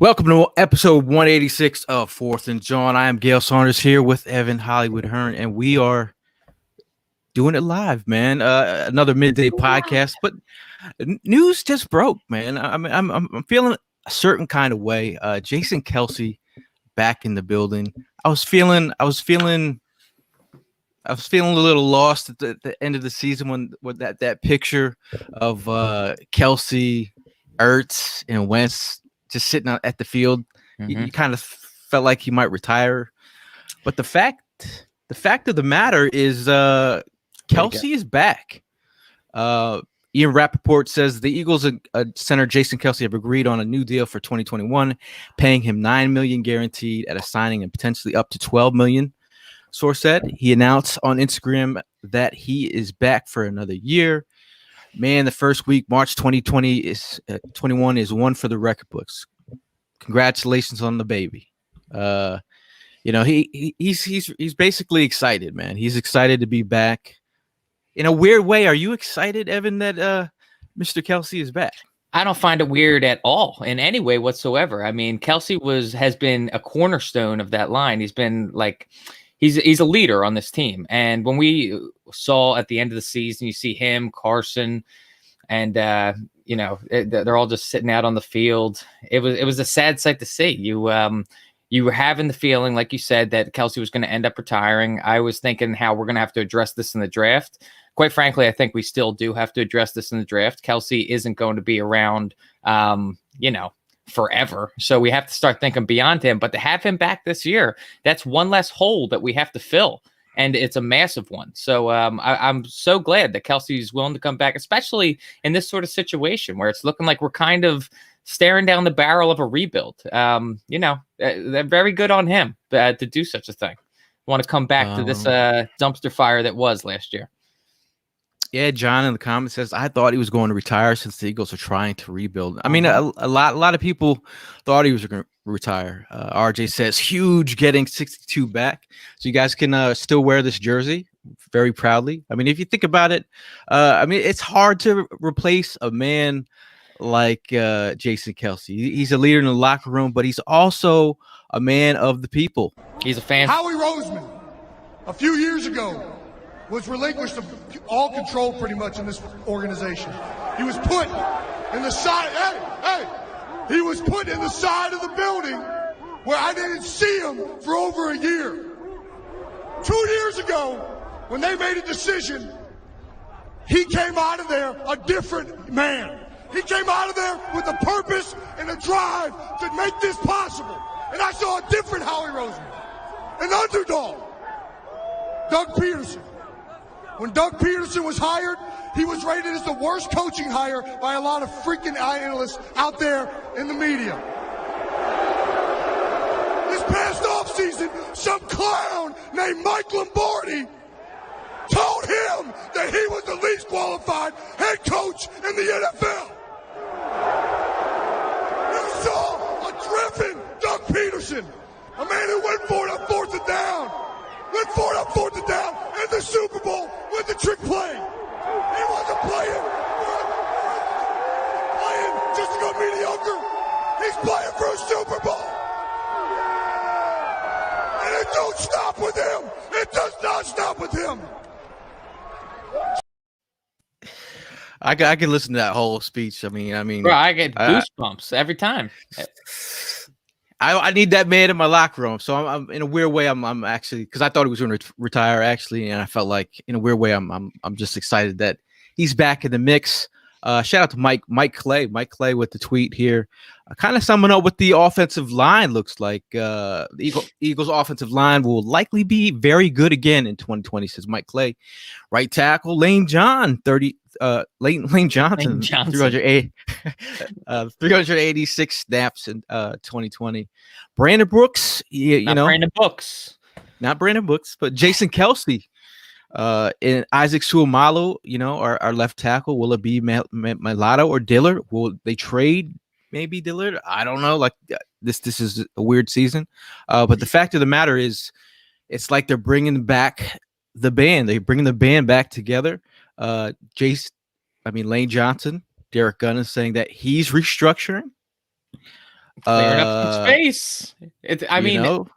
Welcome to episode 186 of Fourth and John. I am Gail Saunders here with Evan Hollywood Hearn, and we are doing it live, man. Another midday podcast, but news just broke, man. I'm feeling a certain kind of way. Jason Kelce back in the building. I was feeling a little lost at the end of the season when that picture of Kelce, Ertz, and Wentz just sitting out at the field. You kind of felt like he might retire, but the fact of the matter is Kelce is back. Ian Rappaport says the Eagles center Jason Kelce have agreed on a new deal for 2021, paying him $9 million guaranteed at a signing and potentially up to $12 million. Source said he announced on Instagram that he is back for another year. Man, the first week, March 2020 is 21 is one for the record books. Congratulations on the baby. He's basically excited, man. He's excited to be back. In a weird way, are you excited, Evan, that Mr. Kelce is back? I don't find it weird at all in any way whatsoever. I mean, Kelce has been a cornerstone of that line. He's been like he's a leader on this team. And when we saw at the end of the season, you see him, Carson, and they're all just sitting out on the field. It was a sad sight to see. You were having the feeling, like you said, that Kelce was going to end up retiring. I was thinking how we're going to have to address this in the draft. Quite frankly, I think we still do have to address this in the draft. Kelce isn't going to be around, forever. So we have to start thinking beyond him. But to have him back this year, that's one less hole that we have to fill. And it's a massive one. So I'm so glad that Kelce is willing to come back, especially in this sort of situation where it's looking like we're kind of staring down the barrel of a rebuild. They're very good on him to do such a thing. Want to come back to this dumpster fire that was last year. Yeah, John in the comments says, I thought he was going to retire since the Eagles are trying to rebuild. I mean, a lot of people thought he was going to retire. RJ says, huge getting 62 back. So you guys can still wear this jersey very proudly. I mean, if you think about it, it's hard to replace a man like Jason Kelce. He's a leader in the locker room, but he's also a man of the people. He's a fan. Howie Roseman, a few years ago, was relinquished of all control pretty much in this organization. He was put in the side, he was put in the side of the building where I didn't see him for over a year. 2 years ago, when they made a decision, he came out of there a different man. He came out of there with a purpose and a drive to make this possible. And I saw a different Howie Roseman, an underdog, Doug Peterson. When Doug Peterson was hired, he was rated as the worst coaching hire by a lot of freaking analysts out there in the media. This past offseason, some clown named Mike Lombardi told him that he was the least qualified head coach in the NFL. You saw a driven Doug Peterson, a man who went for it on fourth and down. Went for it on fourth and down in the Super Bowl with the trick play. He wasn't playing just to go mediocre. He's playing for a Super Bowl. And it don't stop with him. It does not stop with him. I can listen to that whole speech. I mean, Bro, I get goosebumps every time. I need that man in my locker room. So I'm in a weird way. I'm actually, because I thought he was going to retire actually, and I felt like in a weird way I'm just excited that he's back in the mix. Shout out to Mike Clay with the tweet here, kind of summing up what the offensive line looks like. The Eagles offensive line will likely be very good again in 2020, says Mike Clay. Right tackle Lane Johnson, 386 snaps in 2020. Brandon Brooks, Brandon Brooks, not Brandon Brooks, but Jason Kelce. And Isaac Suamalo, our left tackle. Will it be Mulatto or Dillard? Will they trade maybe Dillard? I don't know. Like this is a weird season. But the fact of the matter is, it's like they're bringing back the band. They're bringing the band back together. Lane Johnson, Derek Gunn is saying that he's restructuring. Clearing up some space. I mean, know,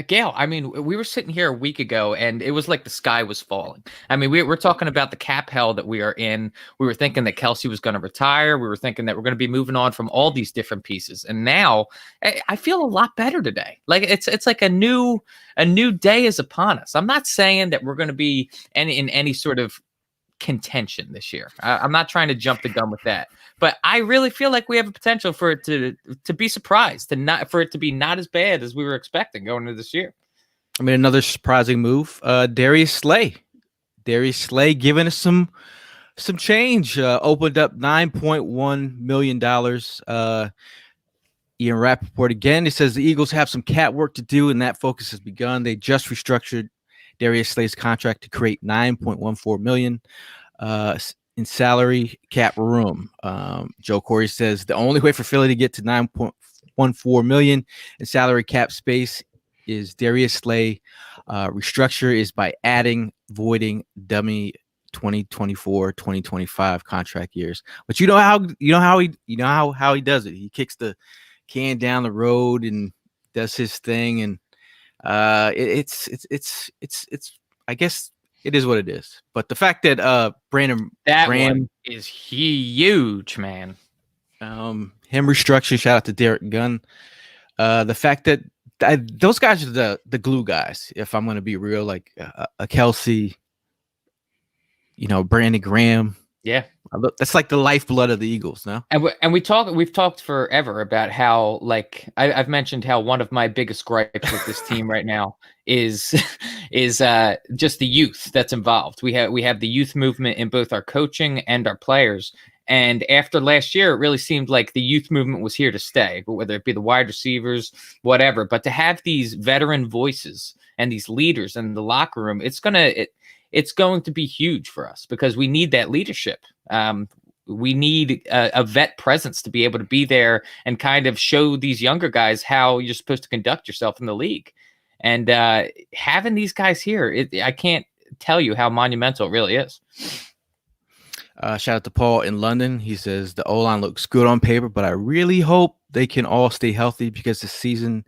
Gail, I mean, we were sitting here a week ago and it was like the sky was falling. I mean, we're talking about the cap hell that we are in. We were thinking that Kelce was going to retire. We were thinking that we're going to be moving on from all these different pieces. And now I feel a lot better today. Like it's like a new day is upon us. I'm not saying that we're going to be in any sort of contention this year. I'm not trying to jump the gun with that, but I really feel like we have a potential for it to be surprised, for it to be not as bad as we were expecting going into this year. I mean, another surprising move. Darius Slay giving us some change. Opened up $9.1 million. Ian Rappaport again. He says the Eagles have some cat work to do, and that focus has begun. They just restructured Darius Slay's contract to create $9.14 million in salary cap room. Joe Corey says the only way for Philly to get to $9.14 million in salary cap space is Darius Slay. Restructure is by voiding dummy 2024-2025 contract years. But you know how he does it. He kicks the can down the road and does his thing, and it's I guess it is what it is. But the fact that Brandon Graham is huge, man. Him restructuring. Shout out to Derek Gunn. The fact that those guys are the glue guys. If I'm going to be real, like a Kelce, Brandon Graham. Yeah. That's like the lifeblood of the Eagles, no? And we've talked forever about how, like, I've mentioned how one of my biggest gripes with this team right now is just the youth that's involved. We have the youth movement in both our coaching and our players. And after last year, it really seemed like the youth movement was here to stay, but whether it be the wide receivers, whatever. But to have these veteran voices and these leaders in the locker room, it's going to be huge for us because we need that leadership. We need a vet presence to be able to be there and kind of show these younger guys how you're supposed to conduct yourself in the league. And having these guys here, I can't tell you how monumental it really is. Shout out to Paul in London. He says the O-line looks good on paper, but I really hope they can all stay healthy because the season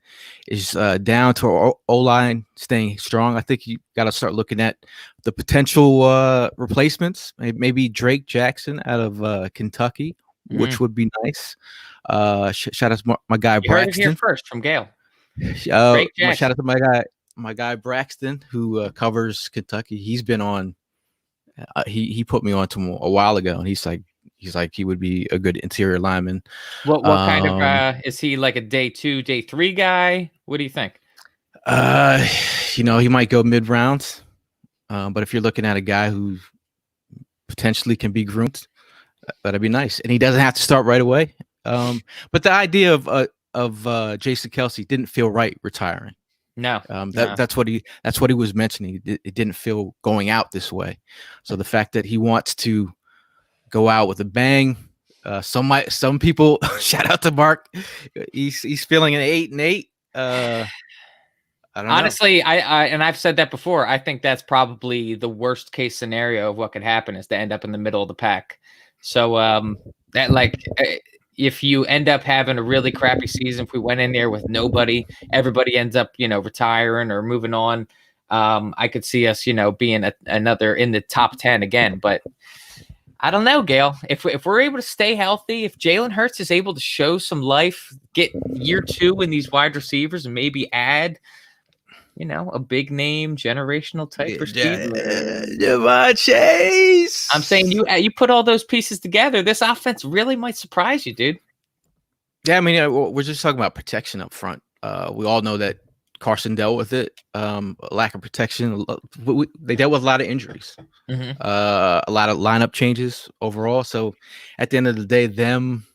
is down to our O-line staying strong. I think you got to start looking at the potential replacements. Maybe Drake Jackson out of Kentucky, which would be nice. Shout out to my guy you Braxton. Heard it here first from Gail. Shout out to my guy Braxton who covers Kentucky. He's been on. He put me on to him a while ago, and he's like he would be a good interior lineman. What kind of is he, like a day 2, day 3 guy? What do you think? He might go mid rounds, but if you're looking at a guy who potentially can be groomed, that'd be nice, and he doesn't have to start right away. But the idea of Jason Kelce didn't feel right retiring. No, that's what he was mentioning. It didn't feel going out this way. So the fact that he wants to go out with a bang, some people shout out to Mark. He's feeling an 8-8. I don't know. Honestly, I've said that before. I think that's probably the worst case scenario of what could happen is to end up in the middle of the pack. So that if you end up having a really crappy season, if we went in there with nobody, everybody ends up, retiring or moving on. I could see us, being another in the top 10 again. But I don't know, Gail. If we're able to stay healthy, if Jalen Hurts is able to show some life, get year 2 in these wide receivers, and maybe add, a big name generational type receiver. Jamar Chase. I'm saying you put all those pieces together, this offense really might surprise you, dude. Yeah, I mean, we're just talking about protection up front. We all know that Carson dealt with it. Lack of protection. They dealt with a lot of injuries. Mm-hmm. A lot of lineup changes overall. So at the end of the day, them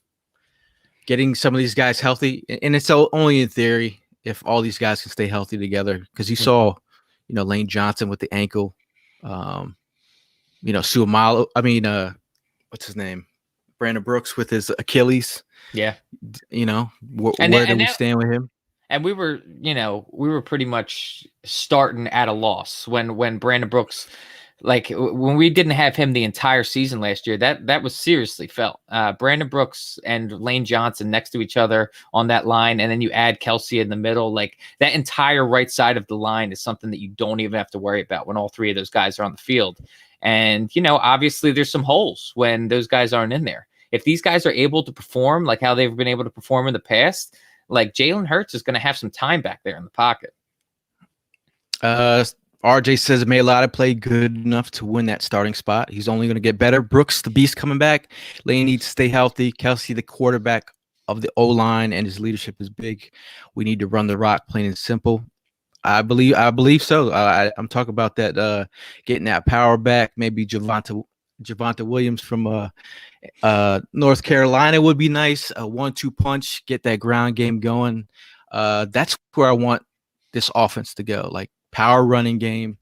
getting some of these guys healthy, and it's only in theory, if all these guys can stay healthy together, because you saw, Lane Johnson with the ankle, Suamalo. I mean, what's his name? Brandon Brooks with his Achilles. Yeah. Where did we stand with him? And we were pretty much starting at a loss when Brandon Brooks like when we didn't have him the entire season last year, that was seriously felt. Brandon Brooks and Lane Johnson next to each other on that line, and then you add Kelce in the middle. Like that entire right side of the line is something that you don't even have to worry about when all three of those guys are on the field. And obviously there's some holes when those guys aren't in there. If these guys are able to perform like how they've been able to perform in the past, like Jalen Hurts is going to have some time back there in the pocket. RJ says Mailata played good enough to win that starting spot. He's only going to get better. Brooks, the beast, coming back. Lane needs to stay healthy. Kelce, the quarterback of the O-line, and his leadership is big. We need to run the rock, plain and simple. I believe so. I'm talking about that, getting that power back. Maybe Javonte Williams from North Carolina would be nice. A 1-2 punch, get that ground game going. That's where I want this offense to go. Like power running game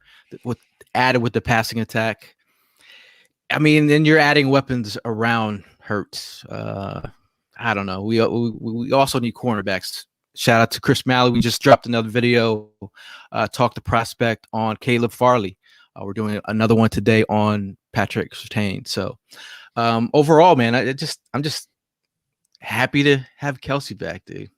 added with the passing attack. I mean, then you're adding weapons around Hurts. I don't know. We also need cornerbacks. Shout out to Chris Malley. We just dropped another video, talk to prospect on Caleb Farley. We're doing another one today on Patrick Surtain. So overall, man, I'm just happy to have Kelce back, dude.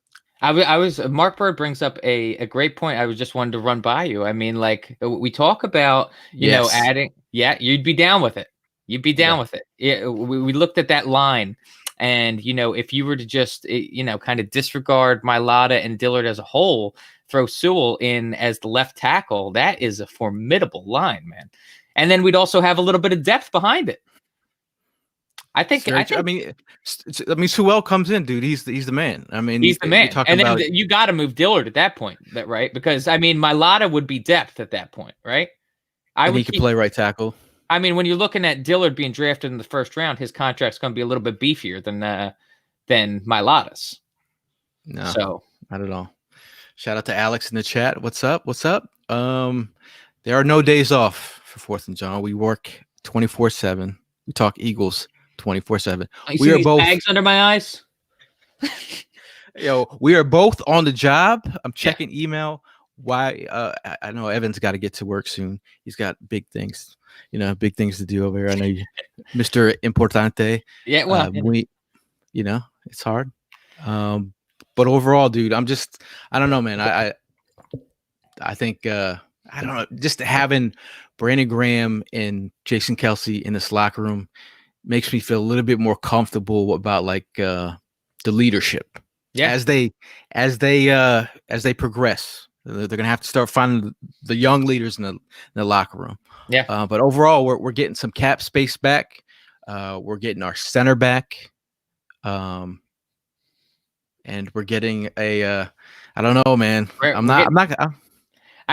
I was Mark Bird brings up a great point. I was just wanted to run by you. I mean, like we talk about, you know, adding. Yeah, you'd be down with it. You'd be down with it. Yeah, we looked at that line. And, if you were to just, kind of disregard Mailata and Dillard as a whole, throw Sewell in as the left tackle, that is a formidable line, man. And then we'd also have a little bit of depth behind it. I mean, Sewell comes in, dude. He's the man. I mean, he's the man. And then you got to move Dillard at that point, right? Because, I mean, Mailata would be depth at that point, right? He could play right tackle. I mean, when you're looking at Dillard being drafted in the first round, his contract's going to be a little bit beefier than Mailata's. No, so not at all. Shout out to Alex in the chat. What's up? There are no days off for 4th and John. We work 24/7. We talk Eagles 24/7. We are both bags under my eyes. We are both on the job. I'm checking email. Why? I know Evan's got to get to work soon. He's got big things to do over here. I know you, Mr. Importante. Yeah, well, it's hard. But overall, dude, I don't know, man. I think, I don't know, just having Brandon Graham and Jason Kelce in this locker room makes me feel a little bit more comfortable about the leadership. Yeah. As they progress. They're going to have to start finding the young leaders in the locker room. Yeah. But overall, we're getting some cap space back. We're getting our center back. And we're getting I don't know, man. I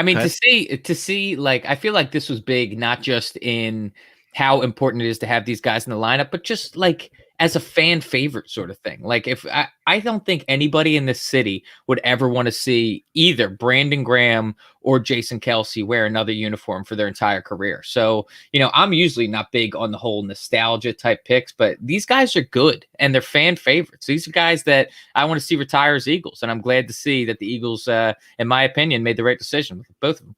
mean, to see, like, I feel like this was big, not just in how important it is to have these guys in the lineup, but just like as a fan favorite sort of thing. Like if I don't think anybody in this city would ever want to see either Brandon Graham or Jason Kelce wear another uniform for their entire career. So, I'm usually not big on the whole nostalgia type picks, but these guys are good and they're fan favorites. These are guys that I want to see retire as Eagles. And I'm glad to see that the Eagles, in my opinion, made the right decision with both of them.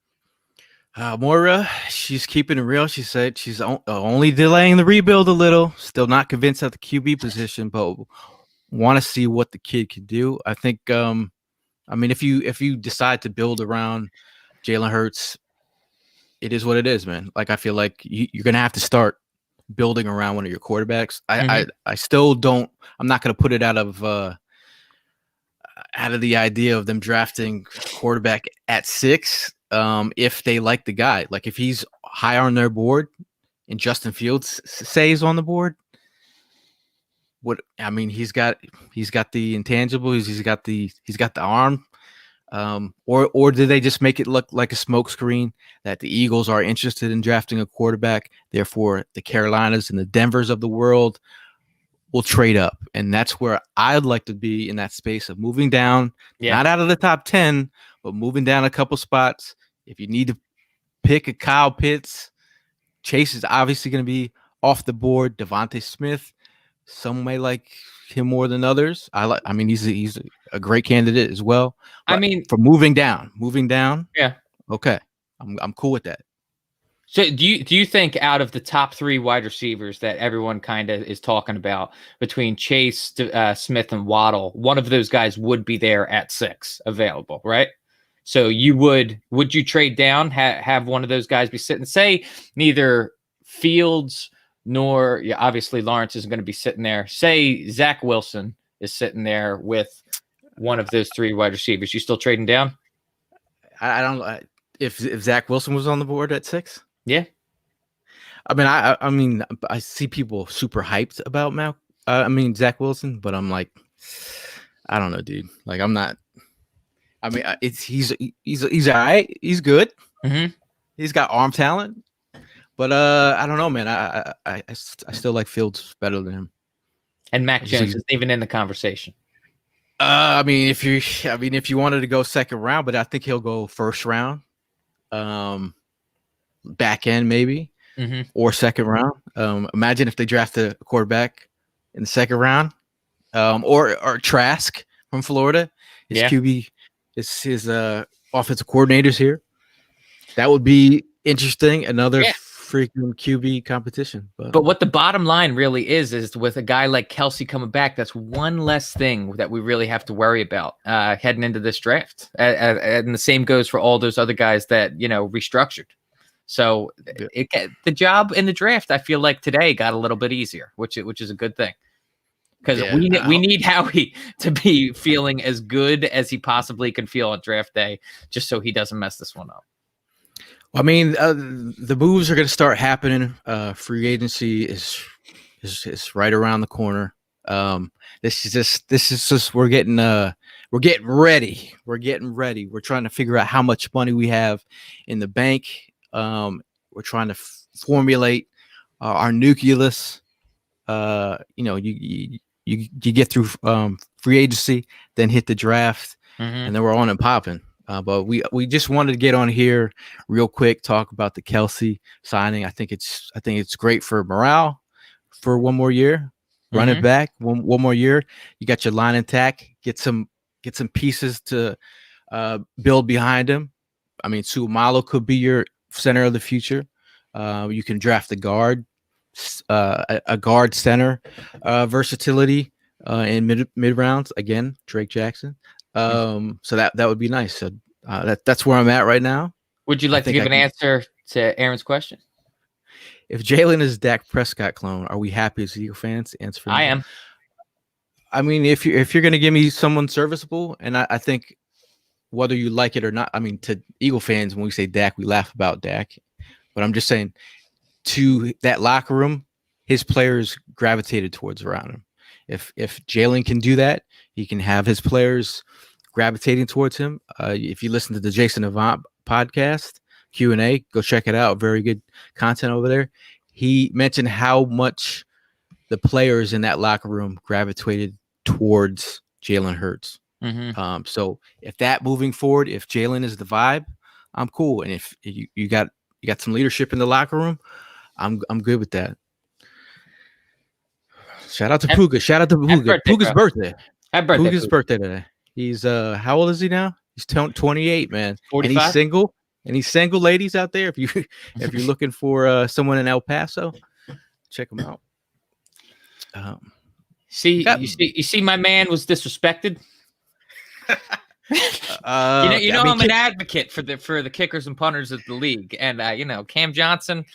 Moira, she's keeping it real. She said she's only delaying the rebuild a little. Still not convinced at the QB position, but want to see what the kid can do. I think, if you decide to build around Jalen Hurts, it is what it is, man. Like I feel like you're gonna have to start building around one of your quarterbacks. I still don't. I'm not gonna put it out of the idea of them drafting quarterback at 6. If they like the guy, like if he's high on their board and Justin Fields stays on the board, he's got the intangibles, he's got the arm, or do they just make it look like a smokescreen that the Eagles are interested in drafting a quarterback, therefore the Carolinas and the Denvers of the world will trade up? And that's where I'd like to be, in that space of moving down, not out of the top 10, but moving down a couple spots. If you need to pick a Kyle Pitts, Chase is obviously going to be off the board. Devontae Smith, some may like him more than others. He's a great candidate as well. But for moving down. Yeah. Okay. I'm cool with that. So do you think out of the top 3 wide receivers that everyone kind of is talking about between Chase, Smith, and Waddle, one of those guys would be there at 6 available, right? So would you trade down, have one of those guys be sitting, say neither Fields nor obviously Lawrence isn't going to be sitting there. Say Zach Wilson is sitting there with one of those 3 wide receivers. You still trading down? I don't. If Zach Wilson was on the board at 6, yeah. I mean, I see people super hyped about Zach Wilson, but I'm like, I don't know, dude. Like, I'm not. I mean, he's all right. He's good. Mm-hmm. He's got arm talent, but I don't know, man. I still like Fields better than him. And Mac Jones isn't even in the conversation. If you wanted to go second round, but I think he'll go first round, back end maybe, or second round. Imagine if they draft a quarterback in the second round, or Trask from Florida. His QB, his offensive coordinators here. That would be interesting. Another freaking QB competition. But what the bottom line really is with a guy like Kelce coming back, that's one less thing that we really have to worry about heading into this draft. And the same goes for all those other guys that, restructured. So the job in the draft, I feel like today got a little bit easier, which is a good thing. Because we need Howie to be feeling as good as he possibly can feel on draft day, just so he doesn't mess this one up. I mean, the moves are going to start happening. Free agency is right around the corner. This is just we're getting ready. We're getting ready. We're trying to figure out how much money we have in the bank. We're trying to formulate our nucleus. You get through free agency, then hit the draft, and then we're on and popping. But we just wanted to get on here real quick, talk about the Kelce signing. I think it's great for morale for one more year. Run it back one more year. You got your line intact. Get some pieces to build behind him. I mean, Suamalo could be your center of the future. You can draft a guard center versatility in mid rounds. Again, Drake Jackson. So that would be nice. So that's where I'm at right now. Would you like to give an answer to Aaron's question? If Jalen is Dak Prescott clone, are we happy as Eagle fans? Answer for me. I am. I mean, if you're gonna give me someone serviceable, and I think whether you like it or not, I mean, to Eagle fans, when we say Dak, we laugh about Dak, but I'm just saying to that locker room, his players gravitated towards around him. If Jalen can do that, he can have his players gravitating towards him. If you listen to the Jason Avant podcast Q&A, go check it out. Very good content over there. He mentioned how much the players in that locker room gravitated towards Jalen Hurts. So if that moving forward, if Jalen is the vibe, I'm cool. And if you got some leadership in the locker room, I'm good with that. Shout out to Puga. Shout out to Puga. Puga's birthday. Happy birthday. Puga's birthday today. He's how old is he now? He's 28, man. 45? And he's single. And he's single, ladies out there. If you're looking for someone in El Paso, check him out. You see, my man was disrespected. I'm an advocate for the kickers and punters of the league, and Cam Johnson.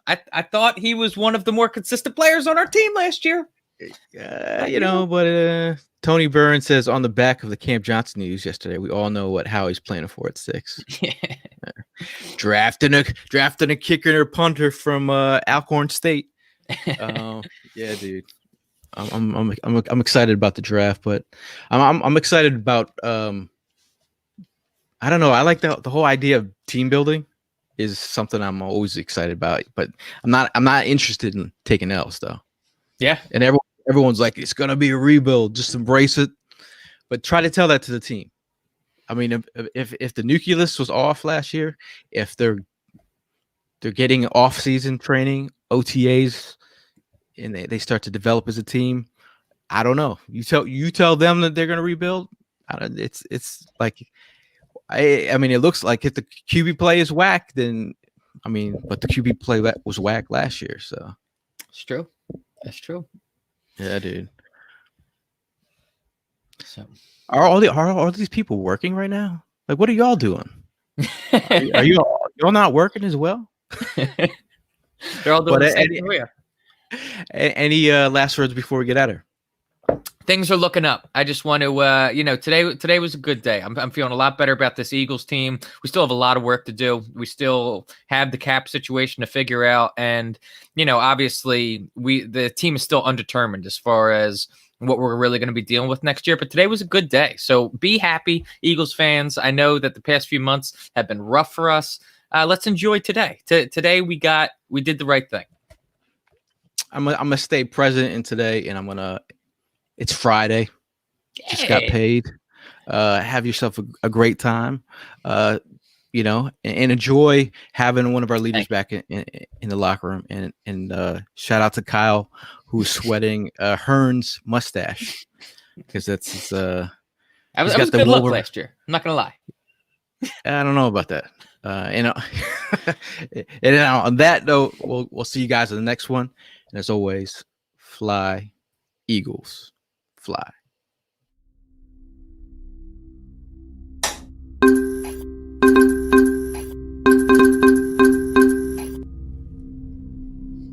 I thought he was one of the more consistent players on our team last year. But Tony Burns says on the back of the Cam Johnson news yesterday, we all know what Howie's planning for at 6. Drafting a kicker or punter from Alcorn State. Yeah, dude. I'm excited about the draft, but I'm excited about I don't know. I like the whole idea of team building is something I'm always excited about, but I'm not interested in taking L's though. Yeah. And everyone's like, it's gonna be a rebuild, just embrace it. But try to tell that to the team. I mean, if the nucleus was off last year, if they're getting off-season training, OTAs, and they start to develop as a team, I don't know. You tell them that they're gonna rebuild. It's like, I mean, it looks like if the QB play is whack, then I mean, but the QB play was whack last year, so It's true. That's true. yeah, dude. So Are these people working right now? Like, what are y'all doing? Are y'all not working as well? they're all doing But the same thing we are. any last words before we get at her? Things are looking up. I just want to, today was a good day. I'm feeling a lot better about this Eagles team. We still have a lot of work to do. We still have the cap situation to figure out, and obviously the team is still undetermined as far as what we're really going to be dealing with next year. But today was a good day, so be happy, Eagles fans. I know that the past few months have been rough for us. Let's enjoy today. Today we did the right thing. I'm gonna stay present in today, and it's Friday. Just got paid. Have yourself a great time. And enjoy having one of our leaders back in the locker room. And shout out to Kyle, who's sweating Hearn's mustache, because that's his. That was a good look last year. I'm not gonna lie. I don't know about that. And on that note, we'll see you guys in the next one. And as always, fly, Eagles, fly.